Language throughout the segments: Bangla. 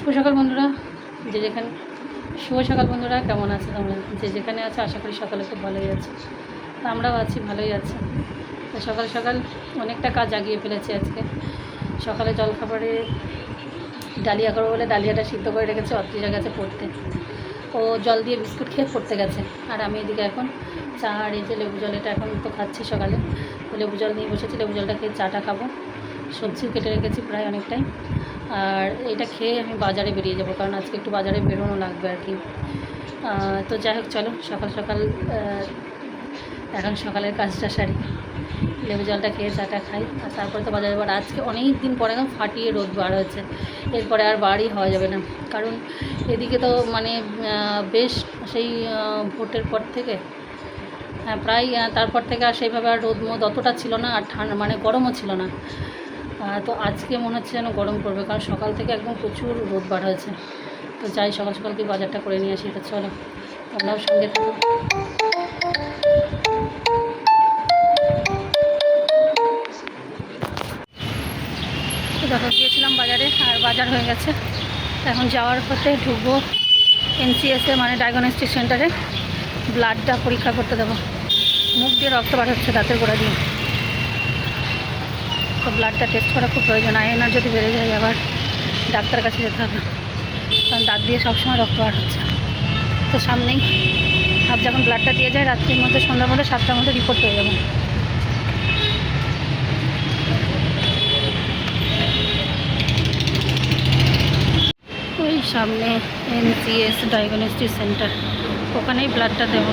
শুভ সকাল বন্ধুরা, শুভ সকাল বন্ধুরা, কেমন আছে তোমরা? যে যেখানে আছে আশা করি সকালে খুব ভালোই আছে। তো আমরাও আছি, ভালোই আছে। তো সকাল সকাল অনেকটা কাজ আগিয়ে ফেলেছি আজকে। সকালে জলখাবারে ডালিয়া করবো বলে ডালিয়াটা সিদ্ধ করে রেখেছে অত্রিজার কাছে পড়তে। ও জল দিয়ে বিস্কুট খেয়ে পড়তে গেছে, আর আমি এদিকে এখন চা আর এই যে লেবু জল, এটা এখন তো খাচ্ছি সকালে। তো লেবু জল নিয়ে বসেছি, লেবু জলটা খেয়ে চাটা খাবো। সবজিও কেটে রেখেছি প্রায় অনেকটাই। আর এটা খেয়ে আমি বাজারে বেরিয়ে যাব, কারণ আজকে একটু বাজারে বেরোনো লাগবে আর কি। তো যাই হোক, চলো সকাল সকাল এখন সকালের কাজটা সারি, লেবু জলটা খেয়ে চাটা খাই, আর তারপরে তো বাজারে যাবার। আজকে অনেক দিন পরে একদম ফাটিয়ে রোদ বার হয়েছে, এরপরে আর বাড়ি হওয়া যাবে না। কারণ এদিকে তো মানে বেশ সেই ভোটের পর থেকে, হ্যাঁ প্রায় তারপর থেকে আর সেইভাবে আর রোদ মোদ অতটা ছিল না, আর ঠান্ডা মানে গরমও ছিল না। তো আজকে মনে হচ্ছে যেন গরম পড়বে, কারণ সকাল থেকে একদম প্রচুর রোদ বার হয়েছে। তো যাই সকাল সকাল কি বাজারটা করে নিয়ে আসি। তো চলো তোমরাও সঙ্গে থাকো। তো দেখো গিয়েছিলাম বাজারে, আর বাজার হয়ে গেছে। এখন যাওয়ার পথে ঢুকবো NCSে, মানে ডায়াগনস্টিক সেন্টারে। ব্লাডটা পরীক্ষা করতে দেবো। মুখ দিয়ে রক্ত বার হচ্ছে দাঁতের গোড়া দিয়ে, তো ব্লাডটা টেস্ট করা খুব প্রয়োজন। আয়নার যদি বেড়ে যায় আবার ডাক্তারের কাছে যেতে হবে, কারণ দাঁত দিয়ে সবসময় রক্ত বার হচ্ছে। তো সামনেই আর যখন ব্লাডটা দিয়ে যায় রাত্রির মধ্যে, সন্ধ্যার মধ্যে 7টার মধ্যে রিপোর্ট পেয়ে যাবো। ওই সামনে NCS ডায়াগনস্টিক সেন্টার, ওখানেই ব্লাডটা দেবো।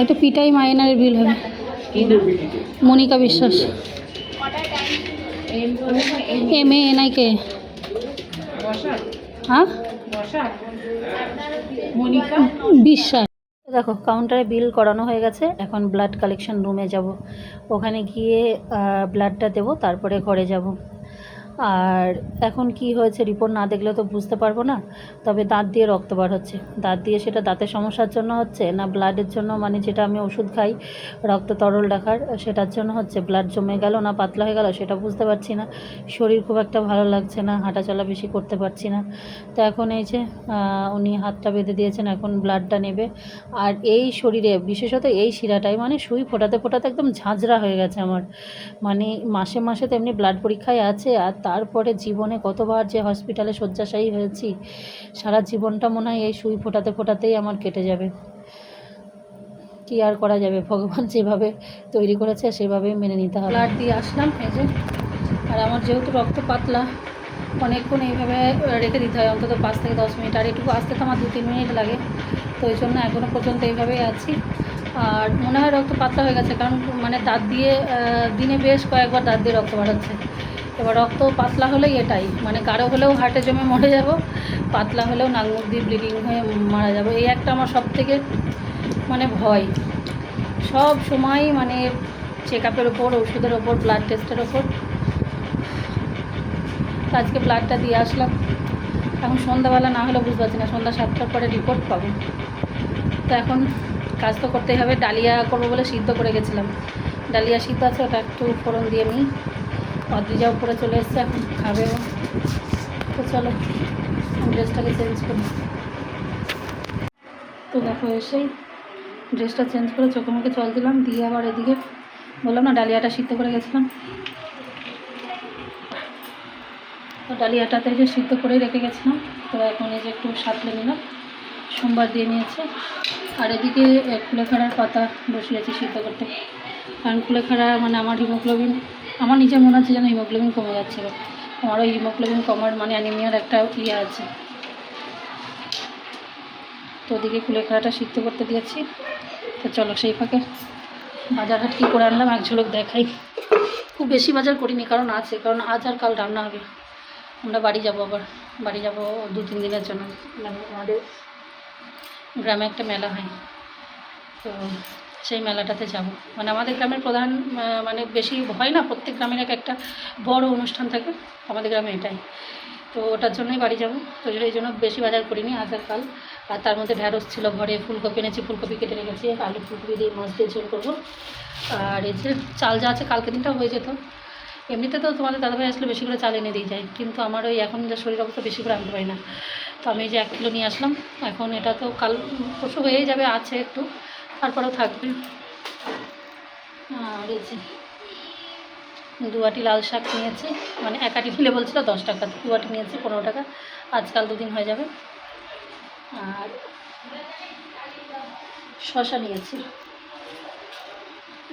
একটা পিটাই মাইনারের বিল হবে। মনিকা বিশ্বাস, MANIK। হ্যাঁ বিশ্বাস। দেখো কাউন্টারে বিল করানো হয়ে গেছে, এখন ব্লাড কালেকশন রুমে যাব। ওখানে গিয়ে ব্লাডটা দেবো, তারপরে ঘরে যাব। আর এখন কি হয়েছে রিপোর্ট না দেখলে তো বুঝতে পারবো না। তবে দাঁত দিয়ে রক্ত বার হচ্ছে, দাঁত দিয়ে সেটা দাঁতের সমস্যার জন্য হচ্ছে না ব্লাডের জন্য, মানে যেটা আমি ওষুধ খাই রক্ত তরল রাখার, সেটার জন্য হচ্ছে। ব্লাড জমে গেল না পাতলা হয়ে গেল সেটা বুঝতে পারছি না। শরীর খুব একটা ভালো লাগছে না, হাঁটাচলা বেশি করতে পারছি না। তো এখন এই যে উনি হাতটা বেঁধে দিয়েছেন, এখন ব্লাডটা নেবে। আর এই শরীরে বিশেষত এই শিরাটাই মানে সুই ফোটাতে ফোটাতে একদম ঝাঁঝরা হয়ে গেছে আমার। মানে মাসে মাসে তো এমনি ব্লাড পরীক্ষায় আছে, আর তারপরে জীবনে কতবার যে হসপিটালে শয্যাশায়ী হয়েছি, সারা জীবনটা মনে হয় এই সুই ফোটাতে ফোটাতেই আমার কেটে যাবে। কী আর করা যাবে, ভগবান যেভাবে তৈরি করেছে সেভাবেই মেনে নিতে হবে। ব্লাড দিয়ে আসলাম এই যে। আর আমার যেহেতু রক্ত পাতলা, অনেকক্ষণ এইভাবে রেখে দিতে হয়, অন্তত 5 থেকে 10 মিনিট। আর এটুকু আসতে তো আমার 2-3 মিনিট লাগে। তো ওই জন্য এখনও পর্যন্ত এইভাবেই আছি। আর মনে হয় রক্ত পাতলা হয়ে গেছে, কারণ মানে দাঁত দিয়ে দিনে বেশ কয়েকবার দাঁত দিয়ে রক্ত বাড়াচ্ছে। এবার রক্ত পাতলা হলেই এটাই, মানে গাঢ় হলেও হার্টে জমে মরে যাব, পাতলা হলেও নাক মুখ দিয়ে ব্লিডিং হয়ে মারা যাব। এই একটা আমার সব থেকে মানে ভয় সব সময়, মানে চেক আপের ওপর, ওষুধের ওপর, ব্লাড টেস্টের ওপর। আজকে ব্লাডটা দিয়ে আসলাম। এখন সন্ধ্যাবেলা না হলে বুঝতে পারছি না, সন্ধ্যা 7টার পরে রিপোর্ট পাবো। তো এখন কাজ তো করতেই হবে। ডালিয়া করবো বলে সিদ্ধ করে গেছিলাম, ডালিয়া সিদ্ধ আছে, ওটা একটু ফোড়ন দিয়ে নিই। অদ্রিজা উপরে চলে এসছে, এখন খাবেও। তো চলো ড্রেসটাকে চেঞ্জ করি। তো দেখো এসেই ড্রেসটা চেঞ্জ করে চোখে মুখে জল দিলাম, দিয়ে আবার এদিকে বললাম না ডালিয়াটা সিদ্ধ করে গেছিলাম, তো ডালিয়াটাতে যে সিদ্ধ করেই রেখে গেছিলাম। তো এখন এই যে একটু সাঁতলে নিলাম, সোমবার দিয়ে নিয়েছে। আর এদিকে কুলেখাড়ার পাতা বসিয়েছি সিদ্ধ করতে, কারণ কুলেখাড়া মানে আমার হিমোগ্লোবিন, আমার নিজের মনে হচ্ছে যেন হিমোগ্লোবিন কমে যাচ্ছিলো। আমারও হিমোগ্লোবিন কমার মানে অ্যানিমিয়ার একটা ইয়ে আছে। তো ওদিকে কুলেখাড়াটা সিদ্ধ করতে দিয়েছি। তো চলো সেই ফাঁকে বাজার হাট কী করে আনলাম এক ঝলক দেখাই। খুব বেশি বাজার করিনি, কারণ আছে, কারণ আজ আর কাল রান্না হবে। আমরা বাড়ি যাব, আবার বাড়ি যাব 2-3 দিনের জন্য। মানে আমাদের গ্রামে একটা মেলা হয়, তো সেই মেলাটাতে যাব। মানে আমাদের গ্রামের প্রধান মানে বেশি হয় না, প্রত্যেক গ্রামের একটা বড় অনুষ্ঠান থাকে, আমাদের গ্রামে এটাই। তো ওটার জন্যই বাড়ি যাব। তো এই জন্য বেশি বাজার করিনি আজ আর কাল। আর তার মধ্যে ঢ্যাঁড়স ছিল ঘরে, ফুলকপি এনেছি, ফুলকপি কেটে রেখেছি, আলু ফুলকপি দিয়ে মাছ দিয়ে ঝোল করবো। আর এই যে চাল যা আছে কালকে দিনটা হয়ে যেত। এমনিতে তো তোমাদের দাদাভাই আসলে বেশি করে চাল এনে দিয়ে যায়, কিন্তু আমার ওই এখন যা শরীর অবস্থা বেশি করে আনতে পারি না। তো আমি যে 1 কিলো নিয়ে আসলাম। এখন এটা তো কাল পরশু হয়েই যাবে, আছে একটু, তারপরেও থাকবে। আর এই যে 2 আটি লাল শাক নিয়েছি, মানে 1 আটি নিলে বলছিল 10 টাকা, 2 আটি নিয়েছি 15 টাকা, আজকাল 2 দিন হয়ে যাবে। আর শশা নিয়েছি,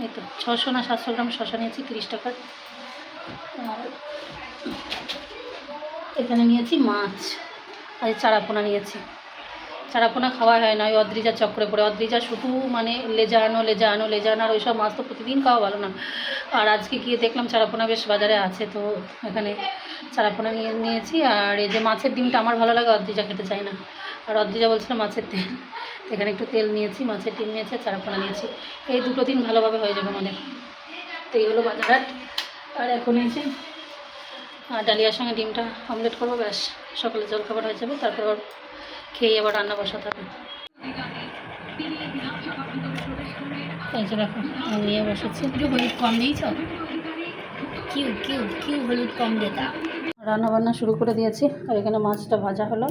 এই তো 600 না 700 গ্রাম শশা নিয়েছি 30 টাকার। আর এখানে নিয়েছি মাছ, আর চারাপোনা নিয়েছি। চারাপোনা খাওয়া হয় না, ওই অদ্রিজার চক্করে পড়ে। অদ্রিজা শুধু মানে লেজা আনো লেজা আনো লেজা আনো, আর ওইসব মাছ তো প্রতিদিন খাওয়া ভালো না। আর আজকে গিয়ে দেখলাম চারাপোনা বেশ বাজারে আছে, তো এখানে চারাপোনা নিয়েছি। আর এই যে মাছের ডিমটা আমার ভালো লাগে, অদ্রিজা খেতে চায় না। আর অদ্রিজা বলছিল মাছের তেল, এখানে একটু তেল নিয়েছি, মাছের ডিম নিয়েছি, চারাপোনা নিয়েছি। এই 2 দিন ভালোভাবে হয়ে যাবে আমাদের। তো এই হলো বাজারহাট। আর এখন নিয়েছি ডালিয়ার সঙ্গে ডিমটা অমলেট করবো, ব্যাস সকালে জলখাবার হয়ে যাবে। তারপর আবার খেয়ে আবার রান্না বসাতে হবে। এই যে দেখো আমি নিয়ে বসেছি। হলুদ কম দিয়েছ, কিউ কিউ কিউ হলুদ কম দেতা। রান্না বান্না শুরু করে দিয়েছি। আর এখানে মাছটা ভাজা হলো।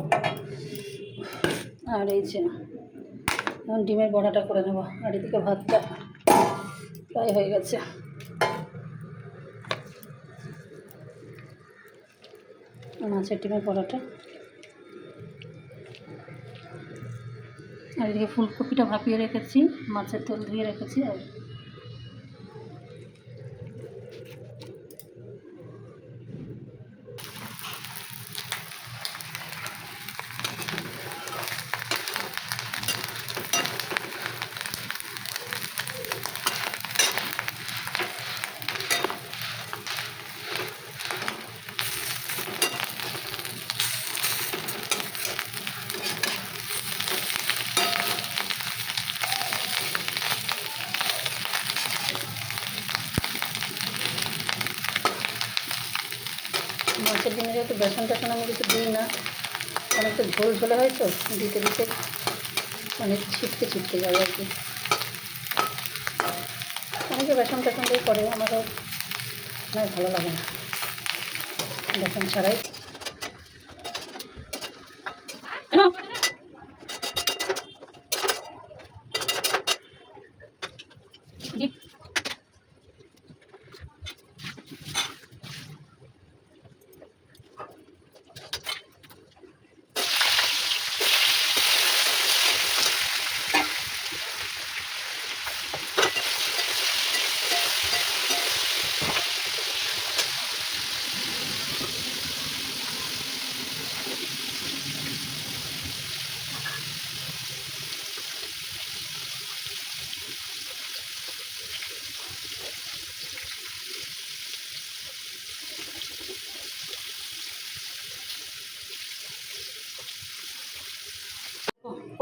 আর এই যে এখন ডিমের বড়াটা করে নেব। আর এদিকে ভাতটা প্রায় হয়ে গেছে। মাছের ডিমের বড়াটা, আর এদিকে ফুলকপিটা ভাপিয়ে রেখেছি, মাছের তেল ধুয়ে রেখেছি। আর মাছের ডিমে যেহেতু বেসন টেসন আমি কিছু দিই না, অনেকটা ঝোল ঝোলে হয়, তো দিতে দিতে মানে ছিটকে ছিটকে যায় আর কি। অনেকে বেসন টেসন দিয়ে করে, আমারও ভালো লাগে না বেসন ছাড়াই।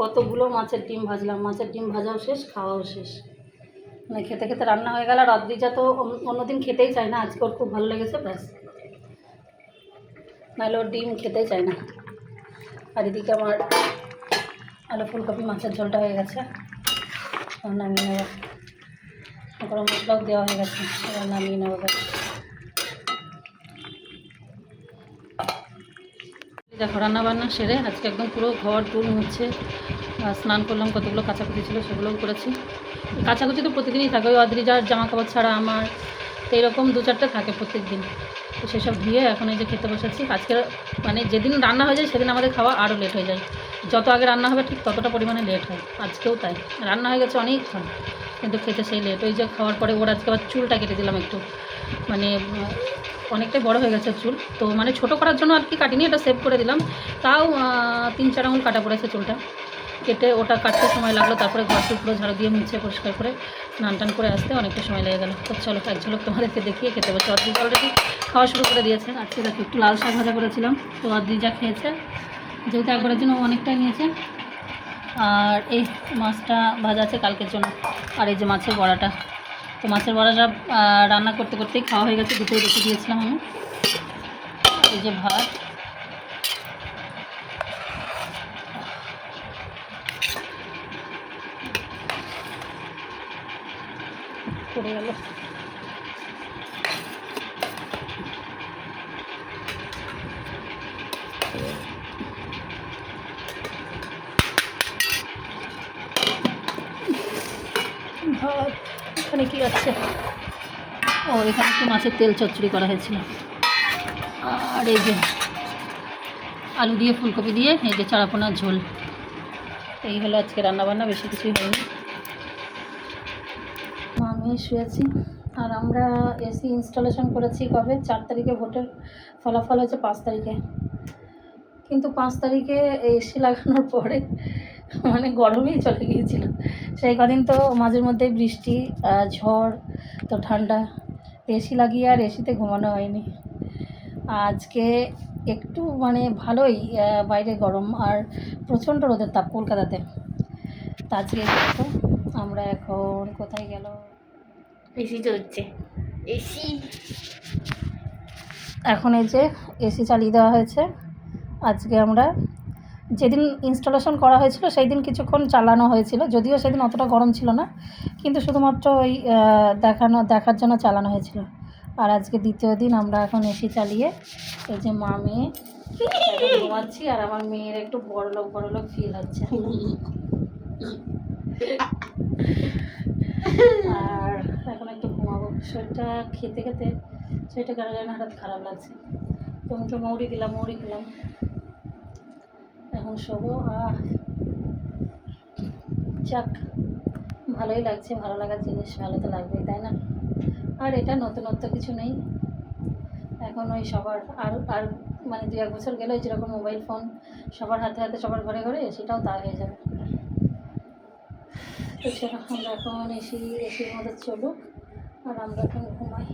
কতগুলো মাছের ডিম ভাজলাম, মাছের ডিম ভাজাও শেষ, খাওয়াও শেষ। মানে খেতে খেতে রান্না হয়ে গেল। আর অদ্রিজা তো অন্যদিন খেতেই চায় না, আজকে ওর খুব ভালো লেগেছে, ব্যাস, নাহলে ওর ডিম খেতেই চায় না। আর এদিকে আমার আলু ফুলকপি মাছের ঝোলটা হয়ে গেছে, নামিয়ে নেব। গরম মশলাও দেওয়া হয়ে গেছে, এবার নামিয়ে নেব। দেখো রান্নাবান্না সেরে আজকে একদম পুরো ঘর টুর মুছে স্নান করলাম, কতগুলো কাচাকুচি ছিল সেগুলোও করেছি। কাচাকুচি তো প্রতিদিনই থাকে, ওই অদ্রিজার জামা কাপড় ছাড়া আমার তো এরকম 2-4টে থাকে প্রত্যেক দিন। তো সেসব ধুয়ে এখন এই যে খেতে বসেছি। আজকে মানে যেদিন রান্না হয়ে যায় সেদিন আমাদের খাওয়া আরও লেট হয়ে যায়, যত আগে রান্না হবে ঠিক ততটা পরিমাণে লেট হয়। আজকেও তাই, রান্না হয়ে গেছে অনেকক্ষণ, কিন্তু খেতে সেই লেট। ওই যে খাওয়ার পরে ওর আজকে আবার চুলটা কেটে দিলাম একটু, মানে অনেকটাই বড় হয়ে গেছে চুল, তো মানে ছোটো করার জন্য আর কি কাটিনি, এটা সেভ করে দিলাম। তাও 3-4 আঙুল কাটা পড়েছে চুলটা, কেটে ওটা কাটতে সময় লাগলো। তারপরে ঘরটি পুরো ঝাড়ু দিয়ে মুছে পরিষ্কার করে স্নান টান করে আসতে অনেকটা সময় লেগে গেলো। তো চলো এক ঝলক তোমাদেরকে দেখিয়ে খেতে বসে। অদ্রিজা অলরেডি খাওয়া শুরু করে দিয়েছে। আজকে দেখো একটু লাল শাক ভাজা করেছিলাম, তো অদ্রিজা খেয়েছে, যেহেতু একবারের জন্য অনেকটাই নিয়েছে। আর এই মাছটা ভাজা আছে কালকের জন্য। আর এই যে মাছের বড়াটা, তো মাছের বড়াটা রান্না করতে করতেই খাওয়া হয়ে গেছে, দুটোই রেখে দিয়েছিলাম আমি। এই যে ভাত, পড়ে গেল। ভাত এখানে কি আছে? ও, এখানে একটু মাছের তেল চচ্চড়ি করা হয়েছিল। আর এই যে আলু দিয়ে ফুলকপি দিয়ে এই যে চারাপোনার ঝোল। এই হলো আজকে রান্নাবান্না, বেশি কিছুই হয়নি। আমি শুয়েছি। আর আমরা এসি ইনস্টলেশন করেছি কবে? 4 তারিখে, ভোটের ফলাফল হয়েছে 5 তারিখে। কিন্তু 5 তারিখে এসি লাগানোর পরে মানে গরমই চলে গিয়েছিল। সেই কদিন তো মাঝের মধ্যেই বৃষ্টি, ঝড়, তো ঠান্ডা, এসি লাগিয়ে আর এসিতে ঘুমানো হয়নি। আজকে একটু মানে ভালোই, বাইরে গরম আর প্রচণ্ড রোদের তাপ কলকাতাতে। তো আজকে দেখো আমরা এখন কোথায় গেল, এসি চলছে, এসি। এখন এই যে এসি চালিয়ে দেওয়া হয়েছে। আজকে আমরা যেদিন ইনস্টলেশন করা হয়েছিল সেই দিন কিছুক্ষণ চালানো হয়েছিল, যদিও সেদিন অতটা গরম ছিল না, কিন্তু শুধুমাত্র ওই দেখার জন্য চালানো হয়েছিল। আর আজকে দ্বিতীয় দিন আমরা এখন এসি চালিয়ে এই যে মা মেয়ে এখন ঘুমাচ্ছি। আর আমার মেয়ের একটু বড়লোক ফিল হচ্ছে। আর এখন একটু ঘুমাবো। শরীরটা খেতে খেতে শরীরটা কেন যেন হঠাৎ খারাপ লাগছে। তো মুখে মৌরি দিলাম, মৌরি খেলাম, এখন শোবো। যাক, ভালোই লাগছে, ভালো লাগার জিনিস ভালো তো লাগবেই, তাই না? আর এটা নতুনত্ব কিছু নেই। এখন ওই সবার আর মানে 2-1 বছর গেলে যেরকম মোবাইল ফোন সবার হাতে হাতে, সবার ঘরে ঘরে, সেটাও তা হয়ে যাবে। তো সেটা আমরা এখন এসির মধ্যে চলুক আর আমরা এখন ঘুমাই।